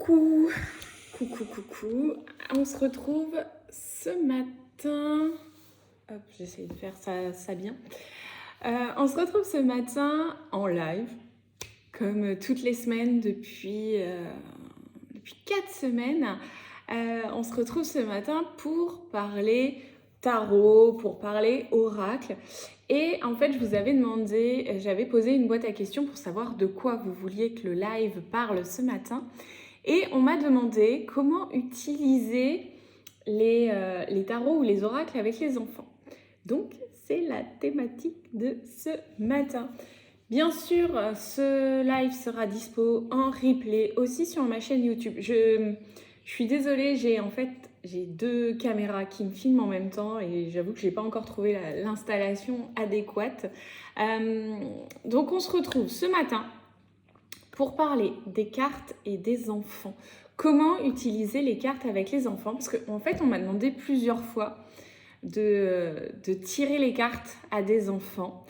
Coucou, coucou. On se retrouve ce matin. Hop, j'essaie de faire ça bien. On se retrouve ce matin en live, comme toutes les semaines depuis 4 semaines. On se retrouve ce matin pour parler tarot, pour parler oracle. Et en fait, je vous avais demandé, j'avais posé une boîte à questions pour savoir de quoi vous vouliez que le live parle ce matin. Et on m'a demandé comment utiliser les tarots ou les oracles avec les enfants. Donc, c'est la thématique de ce matin. Bien sûr, ce live sera dispo en replay aussi sur ma chaîne YouTube. Je suis désolée, j'ai 2 caméras qui me filment en même temps et j'avoue que je n'ai pas encore trouvé l'installation adéquate. Donc, on se retrouve ce matin pour parler des cartes et des enfants. Comment utiliser les cartes avec les enfants? Parce qu'en fait, on m'a demandé plusieurs fois de tirer les cartes à des enfants.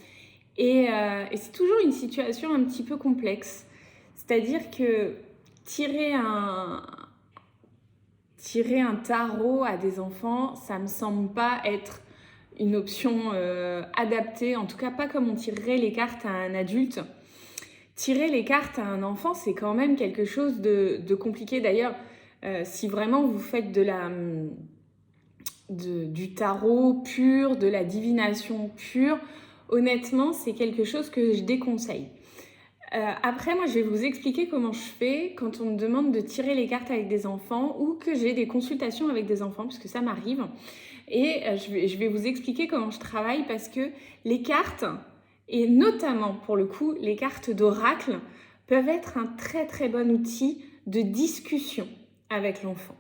Et c'est toujours une situation un petit peu complexe. C'est-à-dire que tirer un tarot à des enfants, ça me semble pas être une option adaptée. En tout cas, pas comme on tirerait les cartes à un adulte. Tirer les cartes à un enfant, c'est quand même quelque chose de compliqué. D'ailleurs, si vraiment vous faites du tarot pur, de la divination pure, honnêtement, c'est quelque chose que je déconseille. Après, moi, je vais vous expliquer comment je fais quand on me demande de tirer les cartes avec des enfants ou que j'ai des consultations avec des enfants, puisque ça m'arrive. Et je vais vous expliquer comment je travaille parce que les cartes, et notamment pour le coup, les cartes d'oracle peuvent être un très très bon outil de discussion avec l'enfant.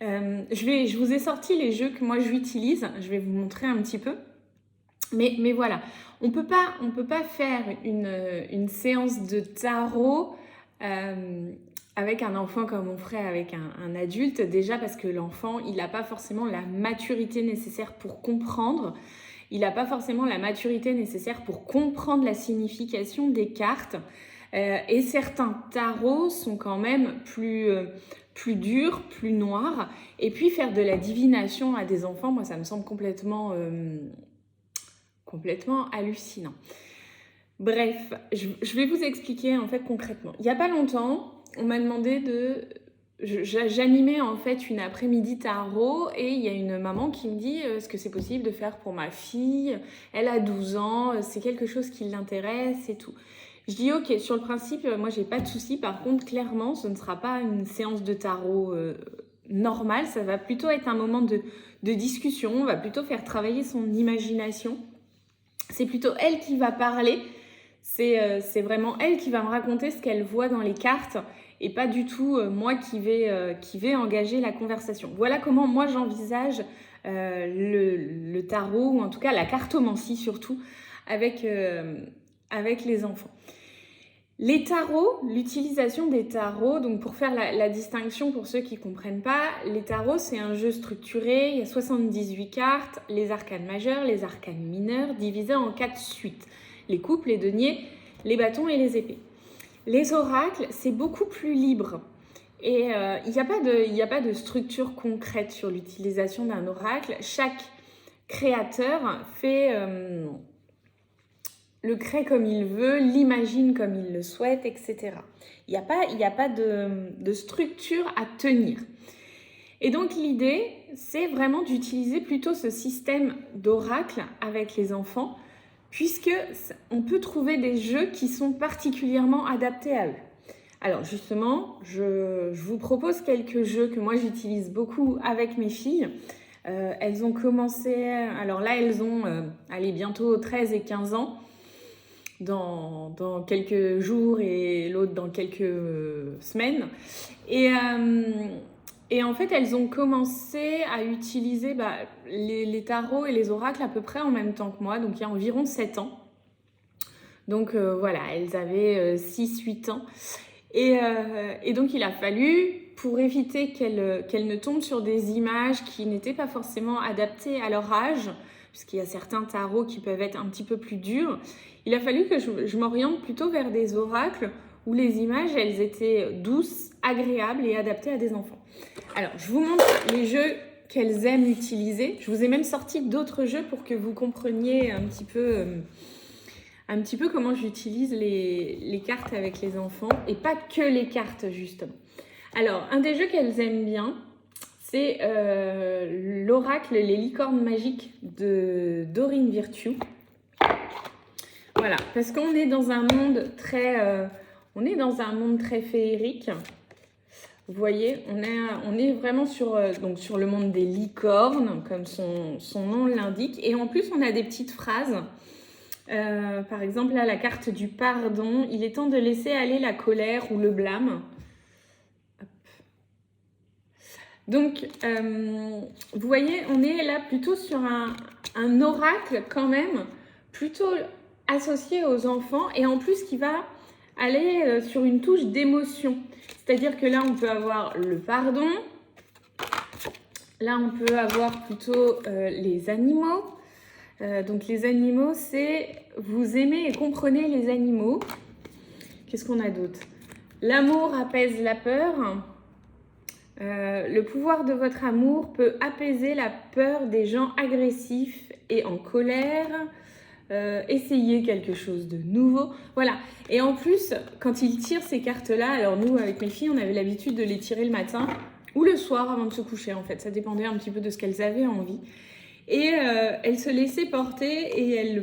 Je vous ai sorti les jeux que moi j'utilise, je vais vous montrer un petit peu. Mais voilà, on peut pas faire une séance de tarot avec un enfant comme on ferait avec un adulte, déjà parce que l'enfant, il n'a pas forcément la maturité nécessaire pour comprendre. Il n'a pas forcément la maturité nécessaire pour comprendre la signification des cartes. Et certains tarots sont quand même plus durs, plus noirs. Et puis faire de la divination à des enfants, moi ça me semble complètement hallucinant. Bref, je vais vous expliquer en fait concrètement. Il n'y a pas longtemps, on m'a demandé j'animais en fait une après-midi tarot et il y a une maman qui me dit est-ce que c'est possible de faire pour ma fille? Elle a 12 ans, c'est quelque chose qui l'intéresse et tout. Je dis ok, sur le principe, moi j'ai pas de souci. Par contre, clairement, ce ne sera pas une séance de tarot normale. Ça va plutôt être un moment de discussion. On va plutôt faire travailler son imagination. C'est plutôt elle qui va parler. C'est vraiment elle qui va me raconter ce qu'elle voit dans les cartes et pas du tout moi qui vais engager la conversation. Voilà comment moi j'envisage le tarot, ou en tout cas la cartomancie surtout, avec les enfants. Les tarots, l'utilisation des tarots, donc pour faire la distinction pour ceux qui ne comprennent pas, les tarots c'est un jeu structuré, il y a 78 cartes, les arcanes majeures, les arcanes mineures, divisés en 4 suites. Les coupes, les deniers, les bâtons et les épées. Les oracles, c'est beaucoup plus libre. Et il n'y a pas de structure concrète sur l'utilisation d'un oracle. Chaque créateur le crée comme il veut, l'imagine comme il le souhaite, etc. Il n'y a pas de structure à tenir. Et donc l'idée, c'est vraiment d'utiliser plutôt ce système d'oracle avec les enfants, puisque on peut trouver des jeux qui sont particulièrement adaptés à eux. Alors justement, je vous propose quelques jeux que moi j'utilise beaucoup avec mes filles. Elles ont commencé, alors là elles ont bientôt 13 et 15 ans, dans quelques jours et l'autre dans quelques semaines. Et en fait, elles ont commencé à utiliser les tarots et les oracles à peu près en même temps que moi, donc il y a environ 7 ans. Donc voilà, elles avaient 6-8 ans. Et donc il a fallu, pour éviter qu'elles ne tombent sur des images qui n'étaient pas forcément adaptées à leur âge, puisqu'il y a certains tarots qui peuvent être un petit peu plus durs, il a fallu que je m'oriente plutôt vers des oracles où les images, elles étaient douces, agréables et adaptées à des enfants. Alors, je vous montre les jeux qu'elles aiment utiliser. Je vous ai même sorti d'autres jeux pour que vous compreniez un petit peu comment j'utilise les cartes avec les enfants, et pas que les cartes, justement. Alors, un des jeux qu'elles aiment bien, c'est l'oracle Les licornes magiques de Dorine Virtue. Voilà, parce qu'on est dans un monde très féerique. Vous voyez, on est vraiment sur le monde des licornes, comme son nom l'indique. Et en plus, on a des petites phrases. Par exemple, là, la carte du pardon. Il est temps de laisser aller la colère ou le blâme. Hop. Donc, vous voyez, on est là plutôt sur un oracle quand même, plutôt associé aux enfants, et en plus qui va aller sur une touche d'émotion. C'est-à-dire que là, on peut avoir le pardon. Là, on peut avoir plutôt les animaux. Donc, les animaux, c'est vous aimez et comprenez les animaux. Qu'est-ce qu'on a d'autre? L'amour apaise la peur. Le pouvoir de votre amour peut apaiser la peur des gens agressifs et en colère. Essayer quelque chose de nouveau. Voilà. Et en plus, quand il tire ces cartes-là, alors nous, avec mes filles, on avait l'habitude de les tirer le matin ou le soir avant de se coucher, en fait. Ça dépendait un petit peu de ce qu'elles avaient envie. Et elles se laissaient porter et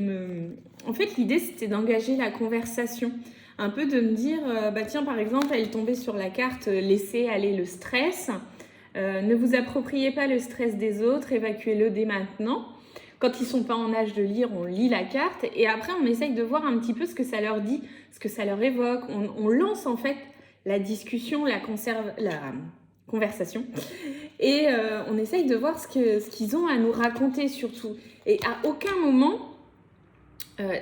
En fait, l'idée, c'était d'engager la conversation. Un peu de me dire, tiens, par exemple, elle tombait sur la carte « Laissez aller le stress ». Ne vous appropriez pas le stress des autres, évacuez-le dès maintenant. Quand ils ne sont pas en âge de lire, on lit la carte et après, on essaye de voir un petit peu ce que ça leur dit, ce que ça leur évoque. On lance en fait la discussion, la conversation et on essaye de voir ce qu'ils ont à nous raconter surtout. Et à aucun moment,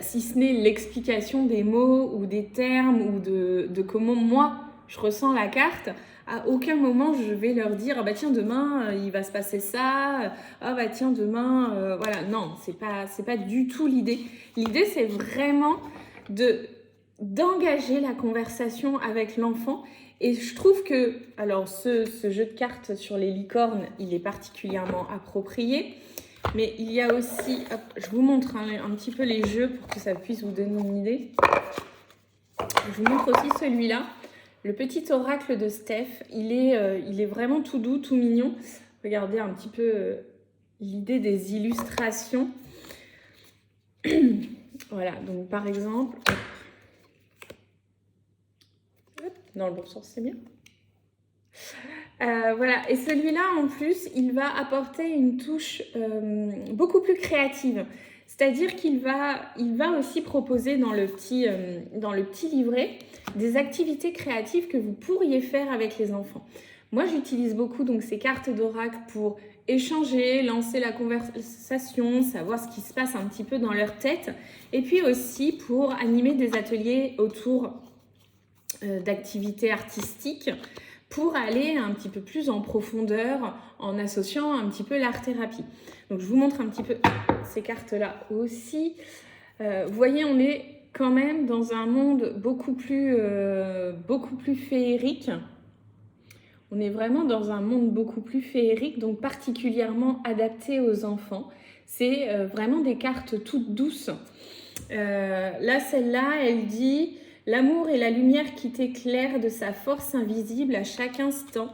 si ce n'est l'explication des mots ou des termes ou de comment moi, je ressens la carte, à aucun moment je vais leur dire ah bah tiens demain il va se passer ça, ah bah tiens demain voilà, non, c'est pas du tout l'idée. L'idée c'est vraiment d'engager la conversation avec l'enfant. Et je trouve que alors ce jeu de cartes sur les licornes, il est particulièrement approprié, mais il y a aussi, hop, je vous montre un petit peu les jeux pour que ça puisse vous donner une idée. Je vous montre aussi celui-là. Le petit oracle de Steph, il est vraiment tout doux, tout mignon. Regardez un petit peu l'idée des illustrations. Voilà, donc par exemple, dans le bon sens, c'est bien. Voilà, et celui-là, en plus, il va apporter une touche beaucoup plus créative. C'est-à-dire qu'il va aussi proposer dans le petit livret des activités créatives que vous pourriez faire avec les enfants. Moi, j'utilise beaucoup donc ces cartes d'oracle pour échanger, lancer la conversation, savoir ce qui se passe un petit peu dans leur tête, et puis aussi pour animer des ateliers autour d'activités artistiques pour aller un petit peu plus en profondeur en associant un petit peu l'art-thérapie. Donc, je vous montre un petit peu ces cartes-là aussi. Vous voyez, on est quand même dans un monde beaucoup plus féerique. On est vraiment dans un monde beaucoup plus féerique, donc particulièrement adapté aux enfants. C'est vraiment des cartes toutes douces. Là, celle-là, elle dit « L'amour est la lumière qui t'éclaire de sa force invisible à chaque instant.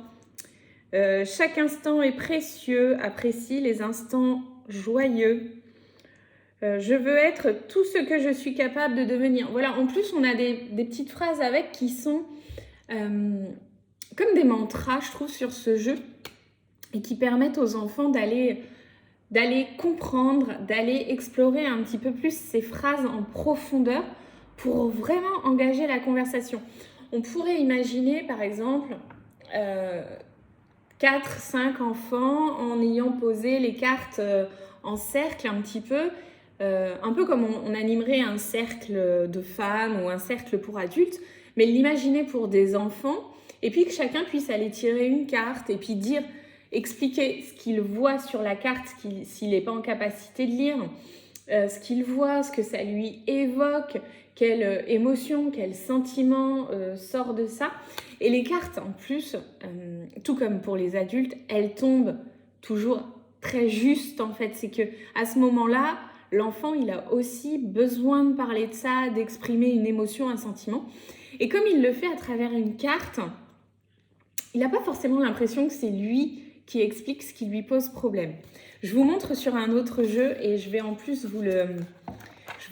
Chaque instant est précieux, apprécie les instants joyeux. Je veux être tout ce que je suis capable de devenir. » Voilà, en plus, on a des petites phrases avec qui sont comme des mantras, je trouve, sur ce jeu et qui permettent aux enfants d'aller comprendre, d'aller explorer un petit peu plus ces phrases en profondeur pour vraiment engager la conversation. On pourrait imaginer, par exemple, 4-5 enfants en ayant posé les cartes en cercle un petit peu comme on animerait un cercle de femmes ou un cercle pour adultes, mais l'imaginer pour des enfants, et puis que chacun puisse aller tirer une carte et puis expliquer ce qu'il voit sur la carte s'il n'est pas en capacité de lire, ce qu'il voit, ce que ça lui évoque, quelle émotion, quel sentiment sort de ça. Et les cartes, en plus, tout comme pour les adultes, elles tombent toujours très juste, en fait. C'est qu'à ce moment-là, l'enfant, il a aussi besoin de parler de ça, d'exprimer une émotion, un sentiment. Et comme il le fait à travers une carte, il n'a pas forcément l'impression que c'est lui qui explique ce qui lui pose problème. Je vous montre sur un autre jeu et je vais en plus vous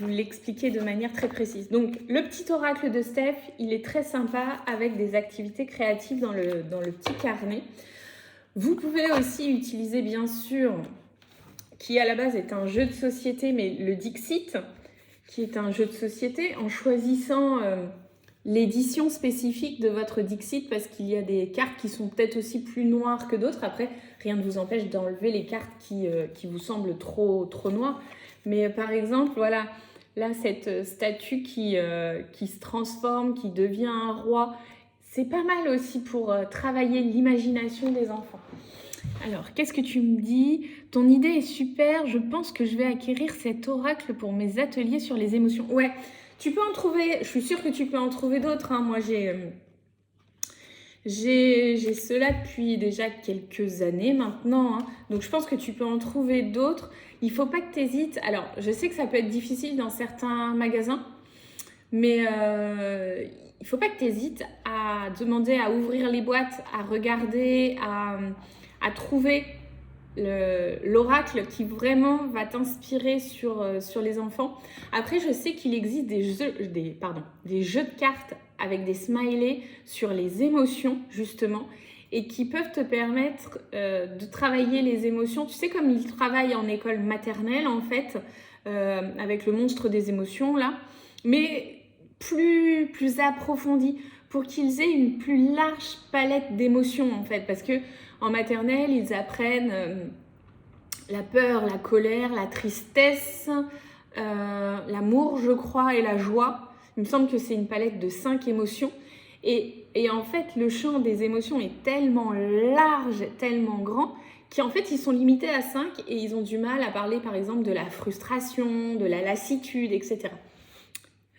l'expliquer de manière très précise. Donc, le petit oracle de Steph, il est très sympa avec des activités créatives dans le petit carnet. Vous pouvez aussi utiliser, bien sûr, qui à la base est un jeu de société, mais le Dixit, qui est un jeu de société, en choisissant l'édition spécifique de votre Dixit, parce qu'il y a des cartes qui sont peut-être aussi plus noires que d'autres. Après, rien ne vous empêche d'enlever les cartes qui vous semblent trop noires. Mais par exemple, voilà, là, cette statue qui se transforme, qui devient un roi, c'est pas mal aussi pour travailler l'imagination des enfants. Alors, qu'est-ce que tu me dis? Ton idée est super, je pense que je vais acquérir cet oracle pour mes ateliers sur les émotions. Ouais, tu peux en trouver, je suis sûre que tu peux en trouver d'autres. Hein. Moi, j'ai cela depuis déjà quelques années maintenant. Hein. Donc, je pense que tu peux en trouver d'autres. Il ne faut pas que tu hésites. Alors, je sais que ça peut être difficile dans certains magasins, mais il ne faut pas que tu hésites à demander à ouvrir les boîtes, à regarder, à trouver l'oracle qui vraiment va t'inspirer sur les enfants. Après, je sais qu'il existe des jeux de cartes avec des smileys sur les émotions, justement, et qui peuvent te permettre de travailler les émotions. Tu sais, comme ils travaillent en école maternelle, en fait, avec le monstre des émotions, là, mais plus approfondi, pour qu'ils aient une plus large palette d'émotions, en fait, parce que en maternelle, ils apprennent la peur, la colère, la tristesse, l'amour, je crois, et la joie. Il me semble que c'est une palette de 5 émotions. Et en fait, le champ des émotions est tellement large, tellement grand, qu'en fait, ils sont limités à 5 et ils ont du mal à parler, par exemple, de la frustration, de la lassitude, etc.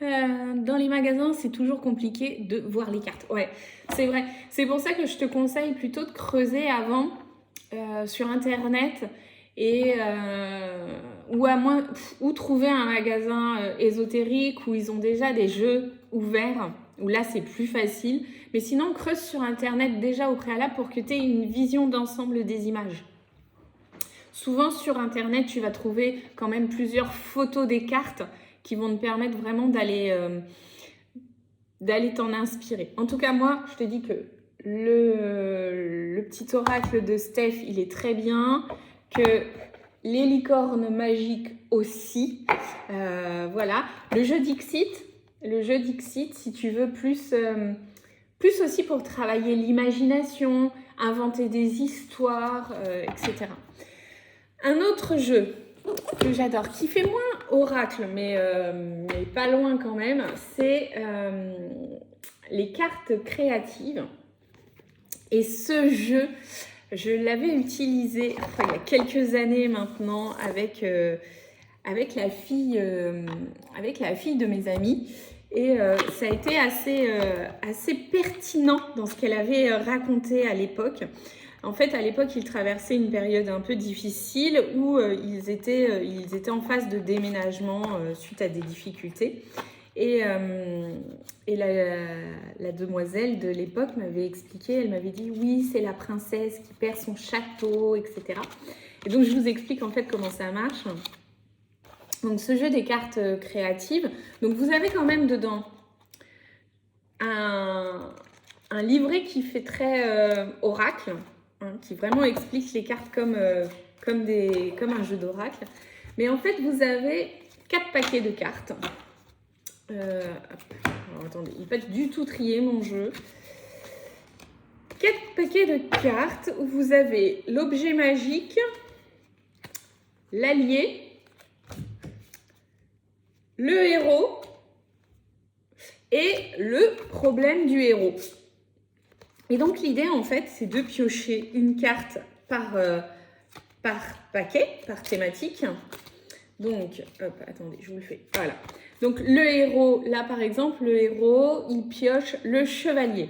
Dans les magasins, c'est toujours compliqué de voir les cartes. Ouais, c'est vrai. C'est pour ça que je te conseille plutôt de creuser avant sur Internet ou trouver un magasin ésotérique où ils ont déjà des jeux ouverts, où là c'est plus facile. Mais sinon, creuse sur Internet déjà au préalable pour que tu aies une vision d'ensemble des images. Souvent sur Internet, tu vas trouver quand même plusieurs photos des cartes qui vont te permettre vraiment d'aller t'en inspirer. En tout cas, moi, je te dis que le petit oracle de Steph, il est très bien, que les licornes magiques aussi. Voilà. Le jeu Dixit, si tu veux plus aussi pour travailler l'imagination, inventer des histoires, etc. Un autre jeu que j'adore, qui fait moins oracle, mais pas loin quand même, c'est les cartes créatives. Et ce jeu, je l'avais utilisé il y a quelques années maintenant avec la fille de mes amis. Et ça a été assez pertinent dans ce qu'elle avait raconté à l'époque. En fait, à l'époque, ils traversaient une période un peu difficile où ils étaient en phase de déménagement suite à des difficultés. Et la demoiselle de l'époque m'avait expliqué, elle m'avait dit « Oui, c'est la princesse qui perd son château, etc. » Et donc, je vous explique en fait comment ça marche. Donc, ce jeu des cartes créatives, donc vous avez quand même dedans un livret qui fait très oracle, hein, qui vraiment explique les cartes comme un jeu d'oracle. Mais en fait, vous avez 4 paquets de cartes. Alors, attendez, il n'est pas du tout trié mon jeu. 4 paquets de cartes où vous avez l'objet magique, l'allié, le héros et le problème du héros. Et donc l'idée en fait c'est de piocher une carte par paquet, par thématique, Donc, hop, attendez, je vous le fais. Voilà. Donc, le héros, là par exemple, le héros, il pioche le chevalier.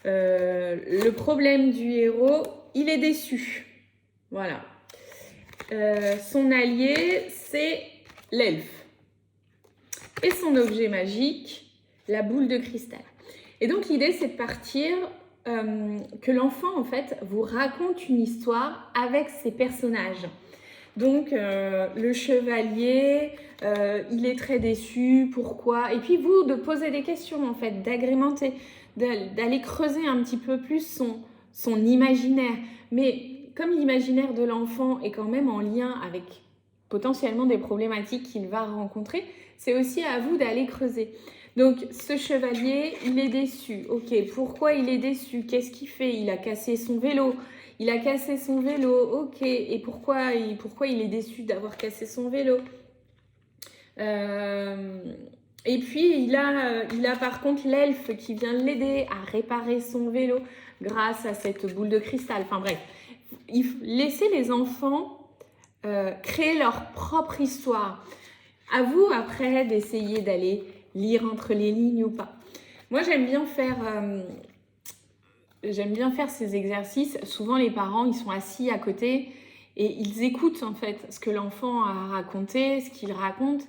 Le problème du héros, il est déçu. Voilà. Son allié, c'est l'elfe. Et son objet magique, la boule de cristal. Et donc, l'idée, c'est de partir, que l'enfant, en fait, vous raconte une histoire avec ses personnages. Donc, le chevalier, il est très déçu, pourquoi? Et puis, vous, de poser des questions, en fait, d'agrémenter, d'aller creuser un petit peu plus son imaginaire. Mais comme l'imaginaire de l'enfant est quand même en lien avec potentiellement des problématiques qu'il va rencontrer, c'est aussi à vous d'aller creuser. Donc, ce chevalier, il est déçu. Ok, pourquoi il est déçu? Qu'est-ce qu'il fait? Il a cassé son vélo. Il a cassé son vélo, ok. Et pourquoi il est déçu d'avoir cassé son vélo? Et puis, il a par contre l'elfe qui vient l'aider à réparer son vélo grâce à cette boule de cristal. Enfin bref, laissez les enfants créer leur propre histoire. À vous, après, d'essayer d'aller lire entre les lignes ou pas. Moi, j'aime bien faire ces exercices. Souvent, les parents, ils sont assis à côté et ils écoutent en fait ce que l'enfant a raconté, ce qu'il raconte.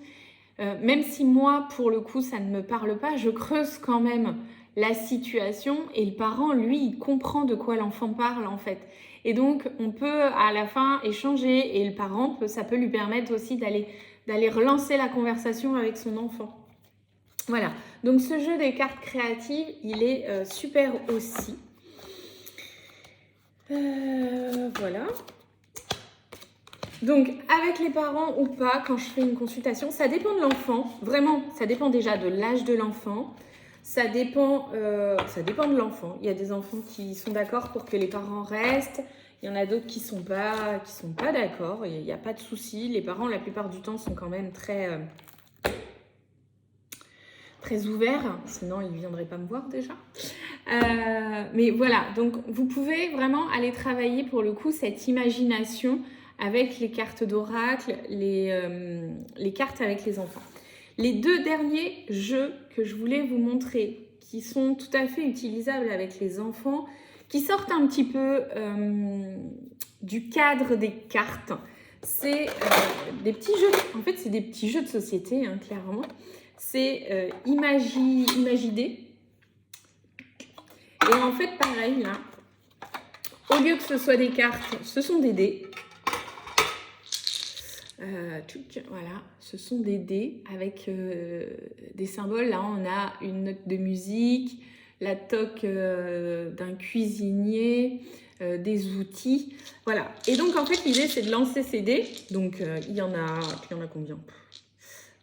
Même si moi, pour le coup, ça ne me parle pas, je creuse quand même la situation et le parent, lui, il comprend de quoi l'enfant parle en fait. Et donc, on peut à la fin échanger et le parent, ça peut lui permettre aussi d'aller relancer la conversation avec son enfant. Voilà, donc ce jeu des cartes créatives, il est super aussi. Voilà. Donc, avec les parents ou pas, quand je fais une consultation, ça dépend de l'enfant. Vraiment, ça dépend déjà de l'âge de l'enfant. Ça dépend de l'enfant. Il y a des enfants qui sont d'accord pour que les parents restent. Il y en a d'autres qui sont pas d'accord. Il n'y a pas de souci. Les parents, la plupart du temps, sont quand même très ouverts. Sinon, ils ne viendraient pas me voir déjà. Mais voilà, donc vous pouvez vraiment aller travailler pour le coup cette imagination avec les cartes d'oracle, les cartes avec les enfants. Les deux derniers jeux que je voulais vous montrer, qui sont tout à fait utilisables avec les enfants, qui sortent un petit peu du cadre des cartes, c'est des petits jeux. En fait, c'est des petits jeux de société, hein, clairement. C'est Imagidé. Et en fait, pareil, là, au lieu que ce soit des cartes, ce sont des dés. Voilà, ce sont des dés avec des symboles. Là, on a une note de musique, la toque d'un cuisinier, des outils. Voilà. Et donc, en fait, l'idée, c'est de lancer ces dés. Donc, il y en a combien?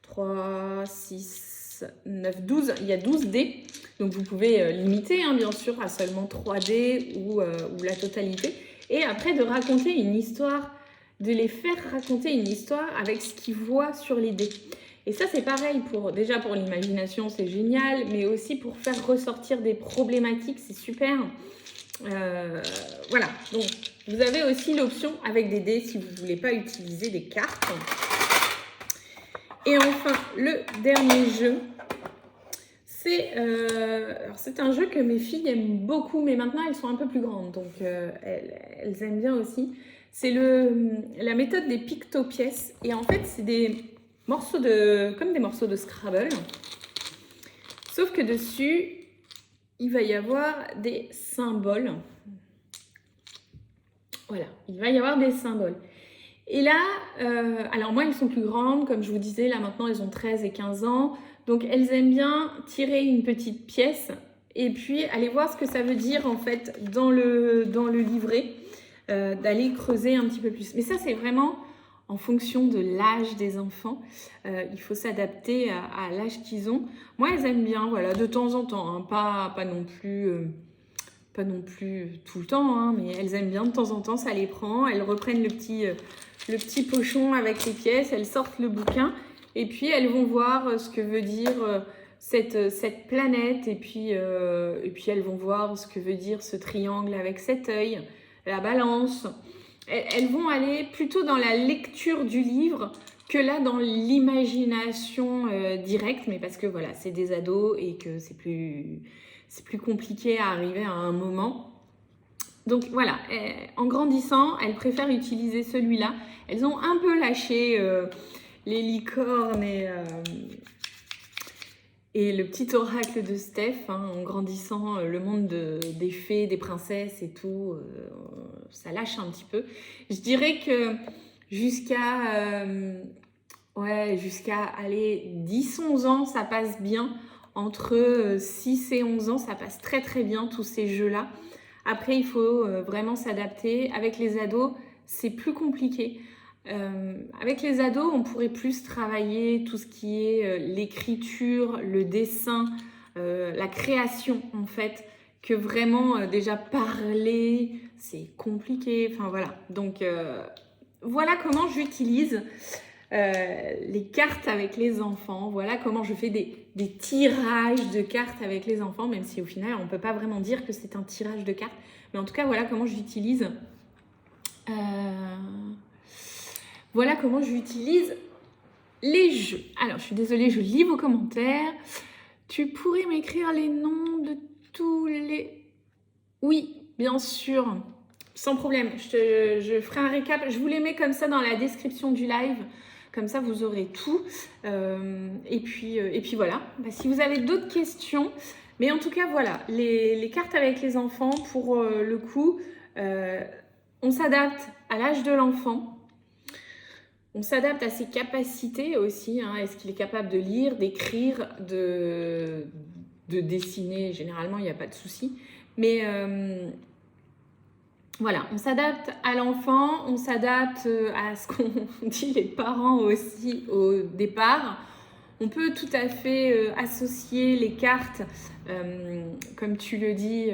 3, 6, 9, 12. Il y a 12 dés. Donc, vous pouvez limiter, hein, bien sûr, à seulement 3 dés ou la totalité. Et après, de raconter une histoire, de les faire raconter une histoire avec ce qu'ils voient sur les dés. Et ça, c'est pareil, déjà pour l'imagination, c'est génial, mais aussi pour faire ressortir des problématiques, c'est super. Voilà, donc vous avez aussi l'option avec des dés si vous ne voulez pas utiliser des cartes. Et enfin, le dernier jeu, c'est un jeu que mes filles aiment beaucoup, mais maintenant elles sont un peu plus grandes, donc elles aiment bien aussi. C'est la méthode des pictopièces. Et en fait, c'est comme des morceaux de Scrabble. Sauf que dessus, il va y avoir des symboles. Voilà, il va y avoir des symboles. Et là, alors moi, elles sont plus grandes. Comme je vous disais, là maintenant, elles ont 13 et 15 ans. Donc, elles aiment bien tirer une petite pièce et puis aller voir ce que ça veut dire, en fait, dans le livret. D'aller creuser un petit peu plus. Mais ça, c'est vraiment en fonction de l'âge des enfants. Il faut s'adapter à l'âge qu'ils ont. Moi, elles aiment bien, voilà, de temps en temps, hein, pas non plus tout le temps, hein, mais elles aiment bien de temps en temps, ça les prend. Elles reprennent le petit pochon avec les pièces, elles sortent le bouquin et puis elles vont voir ce que veut dire cette planète et puis elles vont voir ce que veut dire ce triangle avec cet œil, la balance. Elles vont aller plutôt dans la lecture du livre que là dans l'imagination directe, mais parce que voilà, c'est des ados et que c'est plus compliqué à arriver à un moment. Donc voilà, en grandissant, elles préfèrent utiliser celui-là. Elles ont un peu lâché les licornes et le petit oracle de Steph, hein, en grandissant, le monde des fées, des princesses et tout, ça lâche un petit peu. Je dirais que jusqu'à aller 10-11 ans, ça passe bien. Entre 6 et 11 ans, ça passe très très bien tous ces jeux-là. Après, il faut vraiment s'adapter. Avec les ados, c'est plus compliqué. Avec les ados, on pourrait plus travailler tout ce qui est l'écriture, le dessin, la création en fait, que vraiment déjà parler, c'est compliqué. Enfin voilà. Donc voilà comment j'utilise les cartes avec les enfants. Voilà comment je fais des tirages de cartes avec les enfants, même si au final on ne peut pas vraiment dire que c'est un tirage de cartes. Mais en tout cas, voilà comment j'utilise. Voilà comment j'utilise les jeux. Alors, je suis désolée, je lis vos commentaires. Tu pourrais m'écrire les noms de tous les... Oui, bien sûr, sans problème. Je ferai un récap. Je vous les mets comme ça dans la description du live. Comme ça, vous aurez tout. Et puis voilà. Bah, si vous avez d'autres questions... Mais en tout cas, voilà, les cartes avec les enfants, pour le coup, on s'adapte à l'âge de l'enfant. On s'adapte à ses capacités aussi. Hein. Est-ce qu'il est capable de lire, d'écrire, de dessiner? Généralement, il n'y a pas de souci. Mais voilà, on s'adapte à l'enfant, on s'adapte à ce qu'on dit les parents aussi au départ. On peut tout à fait associer les cartes, comme tu le dis,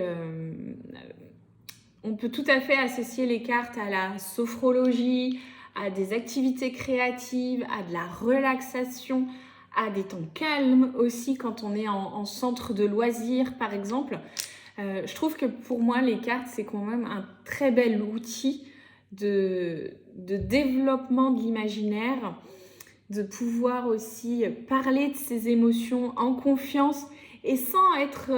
on peut tout à fait associer les cartes à la sophrologie, à des activités créatives, à de la relaxation, à des temps calmes aussi quand on est en centre de loisirs par exemple. Je trouve que pour moi les cartes c'est quand même un très bel outil de développement de l'imaginaire, de pouvoir aussi parler de ses émotions en confiance et sans être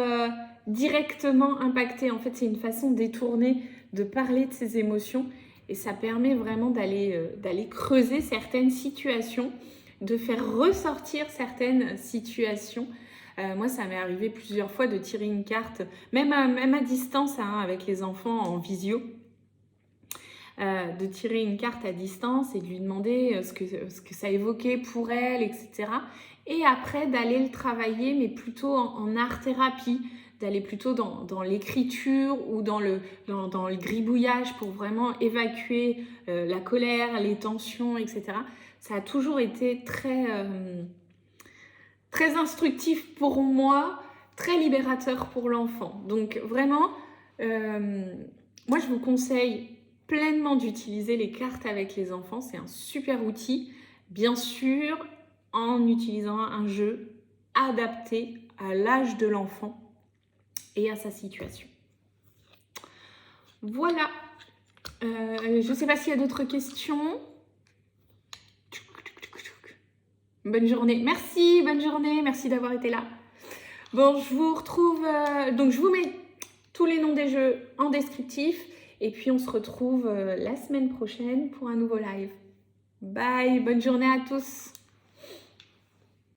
directement impacté. En fait, c'est une façon détournée de parler de ses émotions et ça permet vraiment d'aller creuser certaines situations, de faire ressortir certaines situations. Moi, ça m'est arrivé plusieurs fois de tirer une carte, même à distance, hein, avec les enfants en visio. De tirer une carte à distance et de lui demander ce que ça évoquait pour elle, etc. Et après, d'aller le travailler, mais plutôt en art-thérapie, d'aller plutôt dans l'écriture ou dans le gribouillage pour vraiment évacuer la colère, les tensions, etc. Ça a toujours été très, très instructif pour moi, très libérateur pour l'enfant. Donc vraiment, moi je vous conseille pleinement d'utiliser les cartes avec les enfants, c'est un super outil, bien sûr en utilisant un jeu adapté à l'âge de l'enfant et à sa situation. Voilà, je ne sais pas s'il y a d'autres questions. Bonne journée, merci d'avoir été là. Bon, je vous retrouve, donc je vous mets tous les noms des jeux en descriptif. Et puis, on se retrouve la semaine prochaine pour un nouveau live. Bye, bonne journée à tous.